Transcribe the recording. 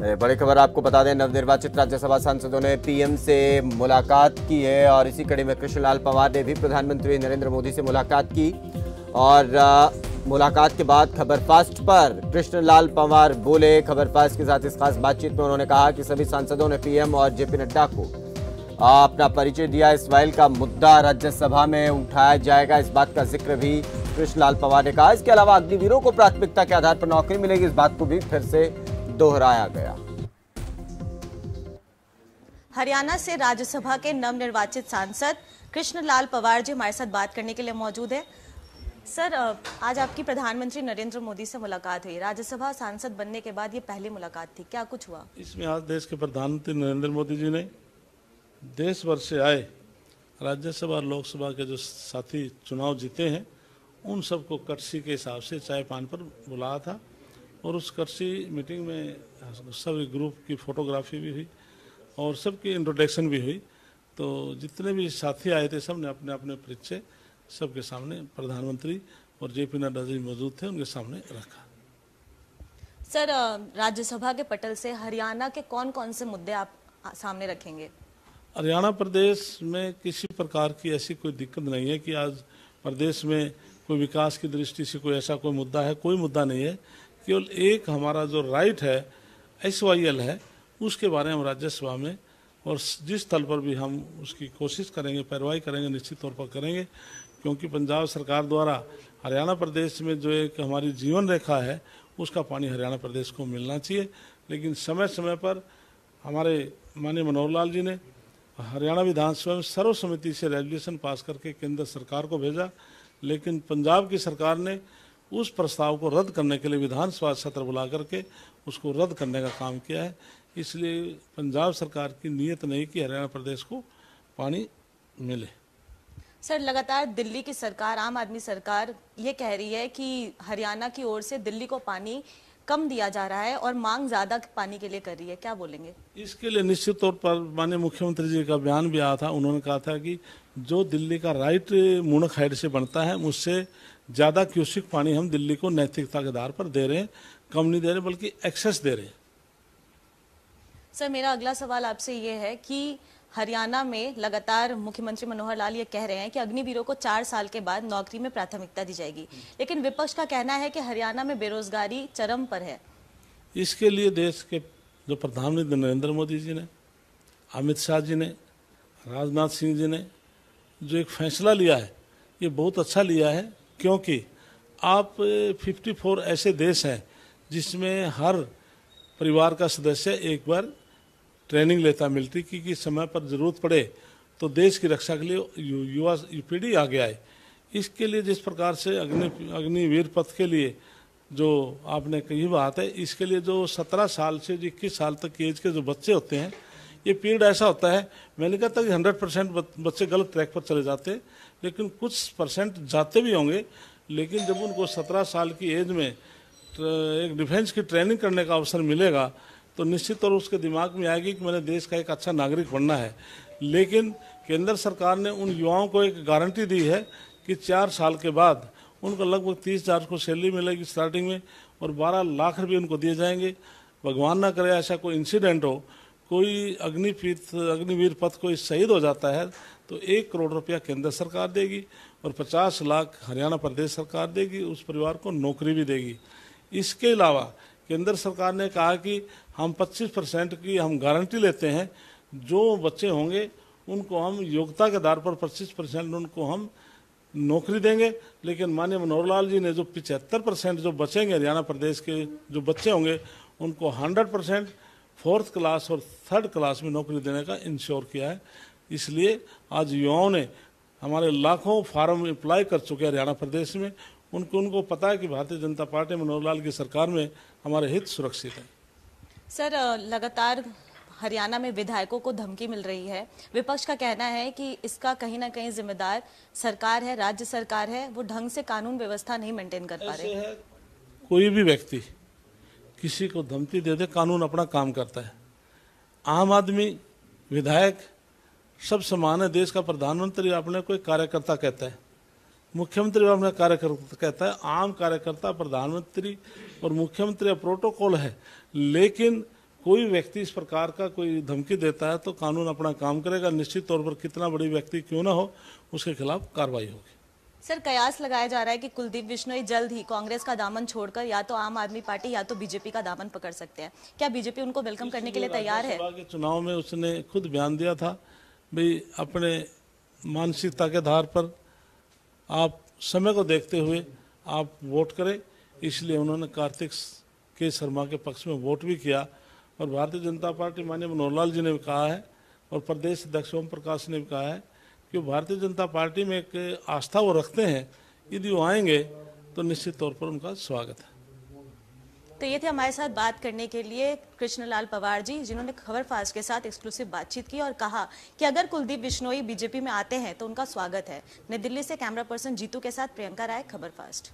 बड़ी खबर आपको बता दें, नवनिर्वाचित राज्यसभा सांसदों ने पीएम से मुलाकात की है और इसी कड़ी में कृष्णलाल पंवार ने भी प्रधानमंत्री नरेंद्र मोदी से मुलाकात की। और मुलाकात के बाद खबर फास्ट पर कृष्णलाल पंवार बोले। खबर फास्ट के साथ इस खास बातचीत में उन्होंने कहा कि सभी सांसदों ने पीएम और जेपी नड्डा को अपना परिचय दिया। इस फाइल का मुद्दा राज्यसभा में उठाया जाएगा, इस बात का जिक्र भी कृष्णलाल पंवार ने कहा। इसके अलावा अग्निवीरों को प्राथमिकता के आधार पर नौकरी मिलेगी, इस बात को भी फिर से दोहराया गया। हरियाणा से राज्यसभा के नवनिर्वाचित सांसद कृष्णलाल पंवार जी हमारे साथ बात करने के लिए मौजूद है। सर, आज आपकी प्रधानमंत्री नरेंद्र मोदी से मुलाकात हुई। राज्यसभा सांसद बनने के बाद ये पहली मुलाकात थी, क्या कुछ हुआ? इसमें आज देश के प्रधानमंत्री नरेंद्र मोदी जी ने देश भर से आए राज्यसभा और लोकसभा के जो साथी चुनाव जीते हैं उन सबको कर्सी के हिसाब से चाय पान पर बुलाया था और उस कर्सी मीटिंग में सभी ग्रुप की फोटोग्राफी भी हुई और सबकी इंट्रोडक्शन भी हुई। तो जितने भी साथी आए थे सब ने अपने अपने परिचय सबके सामने प्रधानमंत्री और जेपी नड्डा जी मौजूद थे उनके सामने रखा। सर, राज्यसभा के पटल से हरियाणा के कौन कौन से मुद्दे आप सामने रखेंगे? हरियाणा प्रदेश में किसी प्रकार की ऐसी कोई दिक्कत नहीं है कि आज प्रदेश में कोई विकास की दृष्टि से कोई ऐसा कोई मुद्दा है, कोई मुद्दा नहीं है। केवल एक हमारा जो राइट है SYL है, उसके बारे में हम राज्यसभा में और जिस स्थल पर भी हम उसकी कोशिश करेंगे, पैरवाई करेंगे, निश्चित तौर पर करेंगे, क्योंकि पंजाब सरकार द्वारा हरियाणा प्रदेश में जो एक हमारी जीवन रेखा है उसका पानी हरियाणा प्रदेश को मिलना चाहिए। लेकिन समय समय पर हमारे माननीय मनोहर लाल जी ने हरियाणा विधानसभा में सर्वसम्मति से रेजोल्यूशन पास करके केंद्र सरकार को भेजा, लेकिन पंजाब की सरकार ने उस प्रस्ताव को रद्द करने के लिए विधानसभा सत्र बुला करके उसको रद्द करने का काम किया है। इसलिए पंजाब सरकार की नीयत नहीं कि हरियाणा प्रदेश को पानी मिले। सर, लगातार दिल्ली की सरकार, आम आदमी सरकार ये कह रही है कि हरियाणा की ओर से दिल्ली को पानी कम दिया जा रहा है और मांग ज्यादा पानी के लिए कर रही है, क्या बोलेंगे? इसके लिए निश्चित तौर पर माननीय मुख्यमंत्री जी का बयान भी आया था। उन्होंने कहा था कि जो दिल्ली का राइट मुनक हेड से बनता है उससे ज़्यादा क्यूसिक पानी हम दिल्ली को नैतिकता के आधार पर दे रहे हैं, कम नहीं दे रहे बल्कि एक्सेस दे रहे हैं। सर, मेरा अगला सवाल आपसे ये है कि हरियाणा में लगातार मुख्यमंत्री मनोहर लाल ये कह रहे हैं कि अग्निवीरों को 4 साल के बाद नौकरी में प्राथमिकता दी जाएगी, लेकिन विपक्ष का कहना है कि हरियाणा में बेरोजगारी चरम पर है। इसके लिए देश के जो प्रधानमंत्री नरेंद्र मोदी जी ने, अमित शाह जी ने, राजनाथ सिंह जी ने जो एक फैसला लिया है ये बहुत अच्छा लिया है, क्योंकि आप 54 ऐसे देश हैं जिसमें हर परिवार का सदस्य एक बार ट्रेनिंग लेता मिलिट्री की कि समय पर जरूरत पड़े तो देश की रक्षा के लिए युवा पीढ़ी आगे आए। इसके लिए जिस प्रकार से अग्निवीर पथ के लिए जो आपने कही बात है, इसके लिए जो 17 साल से 21 साल तक की एज के जो बच्चे होते हैं, ये पीरियड ऐसा होता है, मैंने कहा था कि 100% बच्चे गलत ट्रैक पर चले जाते हैं, लेकिन कुछ परसेंट जाते भी होंगे। लेकिन जब उनको 17 साल की एज में एक डिफेंस की ट्रेनिंग करने का अवसर मिलेगा तो निश्चित तौर उसके दिमाग में आएगी कि मैंने देश का एक अच्छा नागरिक बनना है। लेकिन केंद्र सरकार ने उन युवाओं को एक गारंटी दी है कि 4 साल के बाद उनको लगभग 30,000 को सैलरी मिलेगी स्टार्टिंग में और 12 लाख रुपये उनको दिए जाएंगे। भगवान ना करे ऐसा कोई इंसिडेंट हो, कोई अग्निवीर पथ कोई शहीद हो जाता है तो 1 करोड़ रुपया केंद्र सरकार देगी और 50 लाख हरियाणा प्रदेश सरकार देगी, उस परिवार को नौकरी भी देगी। इसके अलावा केंद्र सरकार ने कहा कि हम 25% की हम गारंटी लेते हैं, जो बच्चे होंगे उनको हम योग्यता के आधार पर 25% उनको हम नौकरी देंगे। लेकिन माननीय मनोहर लाल जी ने जो 75% जो बचेंगे हरियाणा प्रदेश के जो बच्चे होंगे उनको 100% 4th क्लास और 3rd क्लास में नौकरी देने का इंश्योर किया है। इसलिए आज युवाओं ने हमारे लाखों फार्म अप्लाई कर चुके हैं हरियाणा प्रदेश में, उनको पता है कि भारतीय जनता पार्टी मनोहर लाल की सरकार में हमारे हित सुरक्षित है। सर, लगातार हरियाणा में विधायकों को धमकी मिल रही है। विपक्ष का कहना है कि इसका कहीं ना कहीं जिम्मेदार सरकार है, राज्य सरकार है, वो ढंग से कानून व्यवस्था नहीं मेंटेन कर पा रहे। है कोई भी व्यक्ति किसी को धमकी दे दे, कानून अपना काम करता है। आम आदमी, विधायक सब समान है। देश का प्रधानमंत्री अपने को एक कार्यकर्ता कहता है, मुख्यमंत्री अपना कार्यकर्ता कहता है। आम कार्यकर्ता प्रधानमंत्री और मुख्यमंत्री प्रोटोकॉल है, लेकिन कोई व्यक्ति इस प्रकार का कोई धमकी देता है तो कानून अपना काम करेगा। निश्चित तौर पर कितना बड़ी व्यक्ति क्यों ना हो, उसके खिलाफ कार्रवाई होगी। सर, कयास लगाया जा रहा है कि कुलदीप बिश्नोई जल्द ही कांग्रेस का दामन छोड़कर या तो आम आदमी पार्टी या तो बीजेपी का दामन पकड़ सकते हैं। क्या बीजेपी उनको वेलकम करने के लिए तैयार है? राज्यसभा के चुनाव में उसने खुद बयान दिया था, भाई अपने मानसिकता के आधार पर आप समय को देखते हुए आप वोट करें। इसलिए उन्होंने कार्तिक के शर्मा के पक्ष में वोट भी किया। और भारतीय जनता पार्टी माननीय मनोहर लाल जी ने भी कहा है और प्रदेश अध्यक्ष ओम प्रकाश ने भी कहा है कि भारतीय जनता पार्टी में एक आस्था वो रखते हैं। यदि वो आएंगे तो निश्चित तौर पर उनका स्वागत है। तो ये थे हमारे साथ बात करने के लिए कृष्णलाल पंवार जी, जिन्होंने खबर फास्ट के साथ एक्सक्लूसिव बातचीत की और कहा कि अगर कुलदीप बिश्नोई बीजेपी में आते हैं तो उनका स्वागत है। नई दिल्ली से कैमरा पर्सन जीतू के साथ प्रियंका राय, खबर फास्ट।